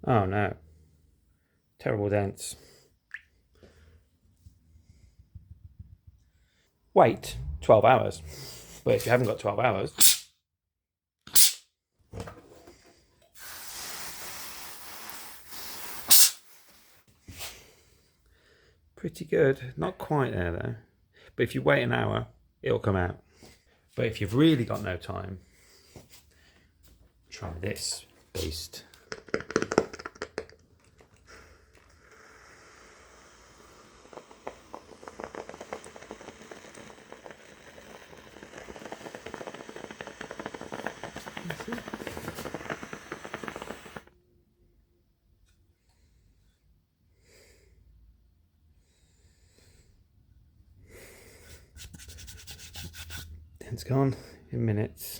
Oh no. Terrible dents. Wait 12 hours. But if you haven't got 12 hours, pretty good. Not quite there though. But if you wait an hour, it'll come out. But if you've really got no time, try this beast. Dent's gone in minutes.